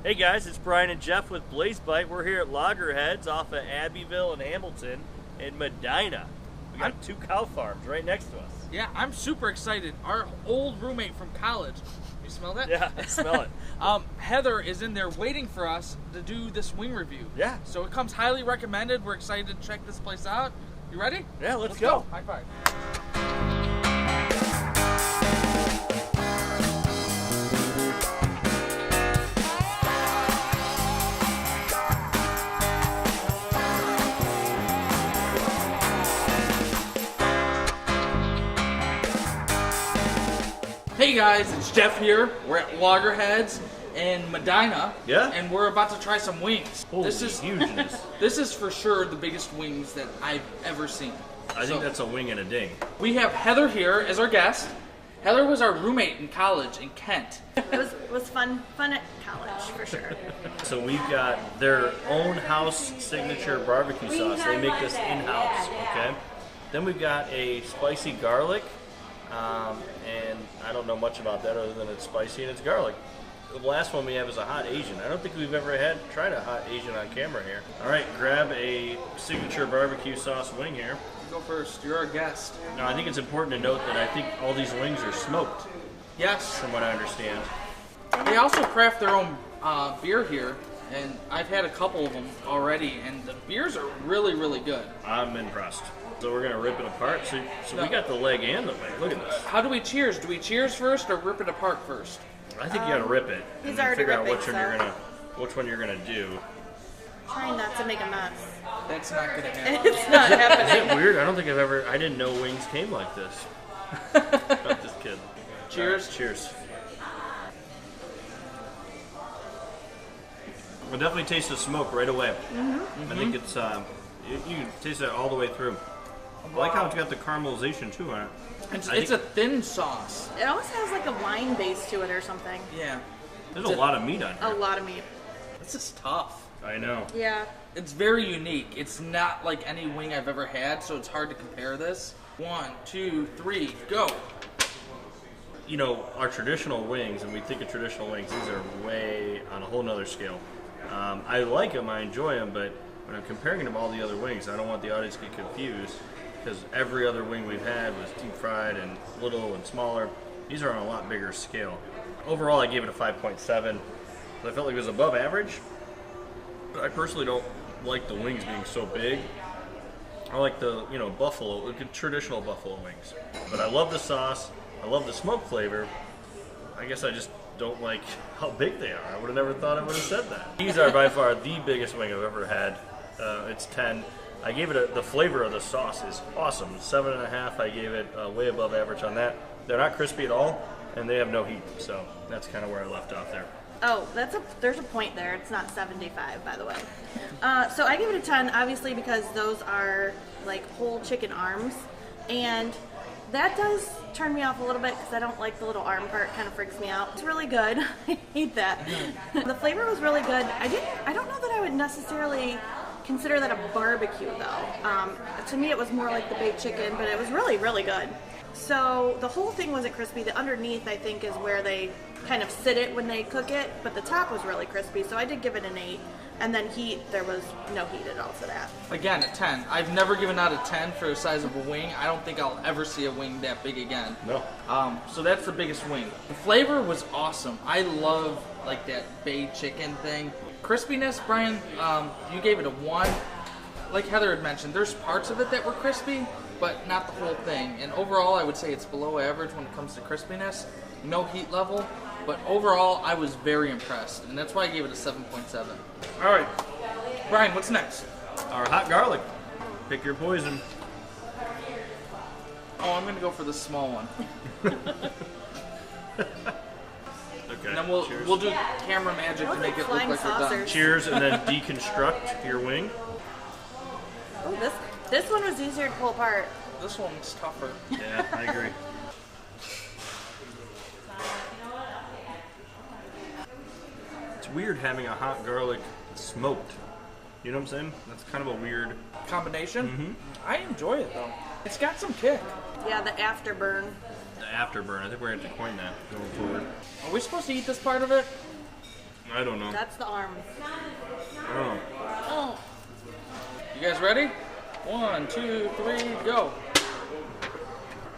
Hey guys, it's Bryan and Jeff with BlazeBite. We're here at Lager Heads off of Abbeville and Hamilton in Medina. We got two cow farms right next to us. Yeah, I'm super excited. Our old roommate from college, you smell that? Yeah, I smell it. Heather is in there waiting for us to do this wing review. Yeah. So it comes highly recommended. We're excited to check this place out. You ready? Yeah, let's go. High five. Hey guys, it's Jeff here. We're at Lager Heads in Medina. Yeah? And we're about to try some wings. Holy this is hugeness. This is for sure the biggest wings that I've ever seen. I think that's a wing and a ding. We have Heather here as our guest. Heather was our roommate in college in Kent. It was fun at college for sure. So we've got their own house signature barbecue sauce. They make this in-house, okay? Then we've got a spicy garlic, and I don't know much about that other than it's spicy and it's garlic. The last one we have is a hot Asian. I don't think we've ever tried a hot Asian on camera here. All right, grab a signature barbecue sauce wing here. Go first. You're our guest. Now, I think it's important to note that I think all these wings are smoked, Yes. from what I understand. They also craft their own beer here, and I've had a couple of them already, and the beers are really, really good. I'm impressed. So we're gonna rip it apart. So we got the leg and the wing. Look at this. How do we cheers? Do we cheers first or rip it apart first? I think you gotta rip it he's and then already figure out ripping, which one you're gonna do. Trying not to make a mess. That's not gonna happen. It's not Is happening. it weird? I didn't know wings came like this. I'm just kidding. Cheers. All right, cheers. We'll definitely taste the smoke right away. I think it's you can taste it all the way through. I like how it's got the caramelization too on it. It's a thin sauce. It almost has like a wine base to it or something. Yeah. There's a lot of meat on A here. lot of meat. This is tough. I know. Yeah. It's very unique. It's not like any wing I've ever had, so it's hard to compare this. 1, 2, 3, go. You know, our traditional wings, and we think of traditional wings, these are way on a whole nother scale. I like them, I enjoy them, but when I'm comparing them to all the other wings, I don't want the audience to get confused, because every other wing we've had was deep fried and little and smaller. These are on a lot bigger scale. Overall, I gave it a 5.7. I felt like it was above average, but I personally don't like the wings being so big. I like the, buffalo, traditional buffalo wings. But I love the sauce. I love the smoke flavor. I guess I just don't like how big they are. I would have never thought I would have said that. These are by far the biggest wing I've ever had. It's 10. I gave it the flavor of the sauce is awesome. 7.5. I gave it way above average on that. They're not crispy at all, and they have no heat. So that's kind of where I left off there. Oh, there's a point there. It's not 75, by the way. So I give it a 10, obviously, because those are like whole chicken arms, and that does turn me off a little bit because I don't like the little arm part. Kind of freaks me out. It's really good. I hate that. The flavor was really good. I don't know that I would necessarily consider that a barbecue though. To me, it was more like the baked chicken, but it was really, really good. So the whole thing wasn't crispy. The underneath, I think, is where they kind of sit it when they cook it, but the top was really crispy, so I did give it an 8. And then heat, there was no heat at all for that. Again, a 10. I've never given out a 10 for the size of a wing. I don't think I'll ever see a wing that big again. No. So that's the biggest wing. The flavor was awesome. I love like that bay chicken thing. Crispiness, Bryan, you gave it a 1. Like Heather had mentioned, there's parts of it that were crispy, but not the whole thing. And overall, I would say it's below average when it comes to crispiness. No heat level, but overall, I was very impressed, and that's why I gave it a 7.7. All right, Bryan, what's next? Our hot garlic. Pick your poison. Oh, I'm gonna go for the small one. Okay. And then we'll do camera magic to make it look like we're done. Saucers. Cheers, and then deconstruct your wing. Oh, this one was easier to pull apart. This one's tougher. Yeah, I agree. It's weird having a hot garlic smoked. You know what I'm saying? That's kind of a weird Combination? Mm-hmm. I enjoy it though. It's got some kick. Yeah, the afterburn. afterburn. I think we're going to have to coin that going forward. Are we supposed to eat this part of it? I don't know. That's the arm. I don't know. Oh. You guys ready? 1, 2, 3, go.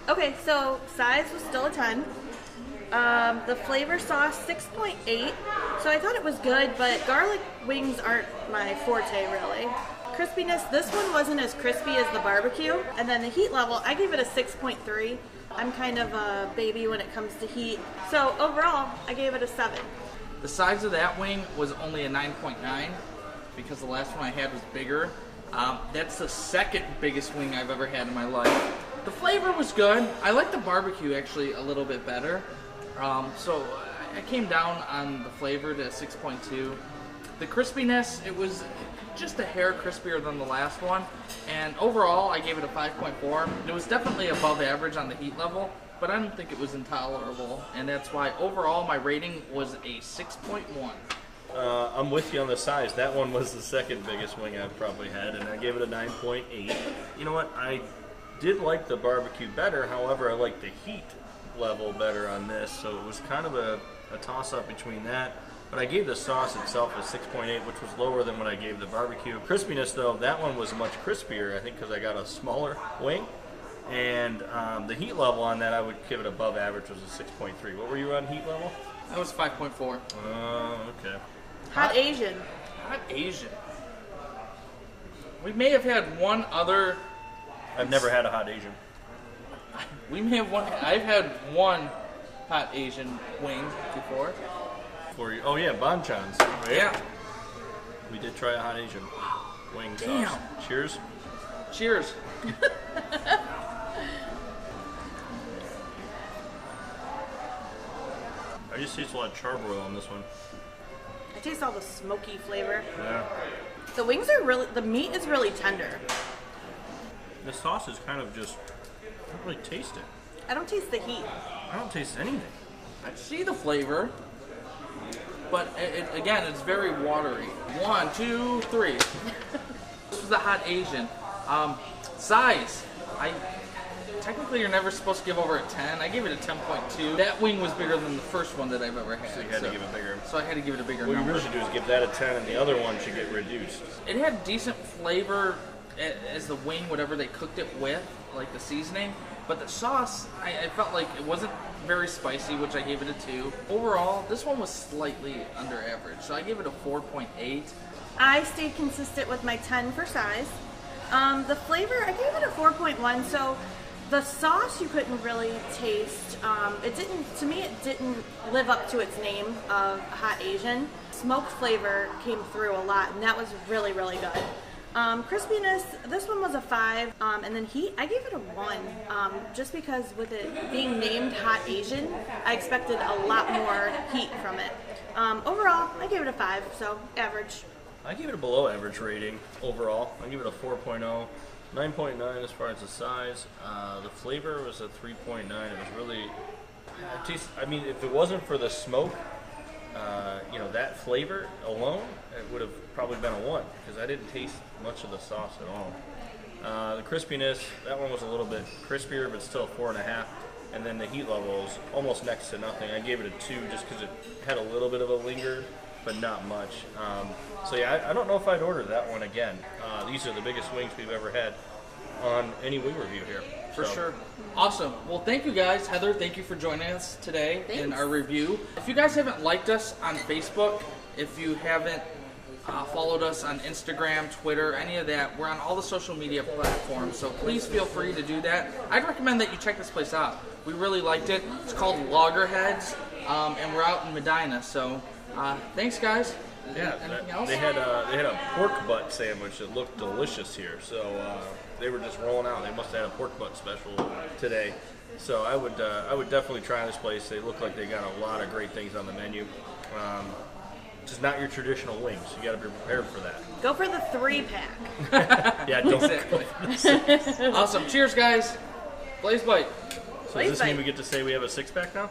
Okay, so size was still a 10. The flavor sauce, 6.8. So I thought it was good, but garlic wings aren't my forte, really. Crispiness, this one wasn't as crispy as the barbecue. And then the heat level, I gave it a 6.3. I'm kind of a baby when it comes to heat. So overall, I gave it a 7. The size of that wing was only a 9.9 because the last one I had was bigger. That's the second biggest wing I've ever had in my life. The flavor was good. I like the barbecue actually a little bit better. So I came down on the flavor to 6.2. The crispiness, it was just a hair crispier than the last one. And overall, I gave it a 5.4. It was definitely above average on the heat level, but I don't think it was intolerable. And that's why overall my rating was a 6.1. I'm with you on the size. That one was the second biggest wing I've probably had, and I gave it a 9.8. You know what? I did like the barbecue better. However, I like the heat level better on this, so it was kind of a toss-up between that. But I gave the sauce itself a 6.8, which was lower than what I gave the barbecue. Crispiness, though, that one was much crispier, I think, because I got a smaller wing. And the heat level on that, I would give it above average, was a 6.3. What were you on heat level? That was 5.4. Okay. Hot Asian. Hot Asian. We may have had one other. I've never had a hot Asian. We may have one. I've had one hot Asian wing before. Oh yeah, Bonchons. Right? Yeah. We did try a hot Asian wing Damn. sauce. Cheers. Cheers. I just taste a lot of charbroil on this one. I taste all the smoky flavor. Yeah. The wings are really, the meat is really tender. The sauce is kind of just, I don't really taste it. I don't taste the heat. I don't taste anything. I see the flavor, but again, it's very watery. 1, 2, 3. This was the hot Asian. Size. Technically, you're never supposed to give over a 10. I gave it a 10.2. That wing was bigger than the first one that I've ever had. So you had to give it bigger. So I had to give it a bigger What you number. really should do is give that a 10 and the other one should get reduced. It had decent flavor as the wing, whatever they cooked it with, like the seasoning. But the sauce, I felt like it wasn't very spicy, which I gave it a 2. Overall, this one was slightly under average, so I gave it a 4.8. I stayed consistent with my 10 for size. The flavor, I gave it a 4.1. So the sauce you couldn't really taste. It didn't, to me, it didn't live up to its name of hot Asian. Smoked flavor came through a lot, and that was really, really good. Crispiness, this one was a 5, and then heat, I gave it a 1, just because with it being named Hot Asian, I expected a lot more heat from it. Overall, I gave it a 5, so average. I give it a below average rating overall. I give it a 4.0. 9.9 as far as the size. The flavor was a 3.9. It was really, I mean, if it wasn't for the smoke, that flavor alone, it would have probably been a 1 because I didn't taste much of the sauce at all. The crispiness, that one was a little bit crispier, but still 4.5. And then the heat level was almost next to nothing. I gave it a 2 just because it had a little bit of a linger, but not much. So yeah, I don't know if I'd order that one again. These are the biggest wings we've ever had on any wing review here. For sure. Awesome. Well, thank you guys. Heather, thank you for joining us today in our review. If you guys haven't liked us on Facebook, if you haven't followed us on Instagram, Twitter, any of that, we're on all the social media platforms, so please feel free to do that. I'd recommend that you check this place out. We really liked it. It's called Lager Heads, and we're out in Medina, so thanks, guys. Yeah, anything else? they had a pork butt sandwich that looked delicious here. So they were just rolling out. They must have had a pork butt special today. So I would definitely try this place. They look like they got a lot of great things on the menu. Just not your traditional wings. You got to be prepared for that. Go for the 3-pack. Yeah, don't. Exactly. Awesome. Cheers, guys. BlazeBite. So does this mean we get to say we have a 6-pack now?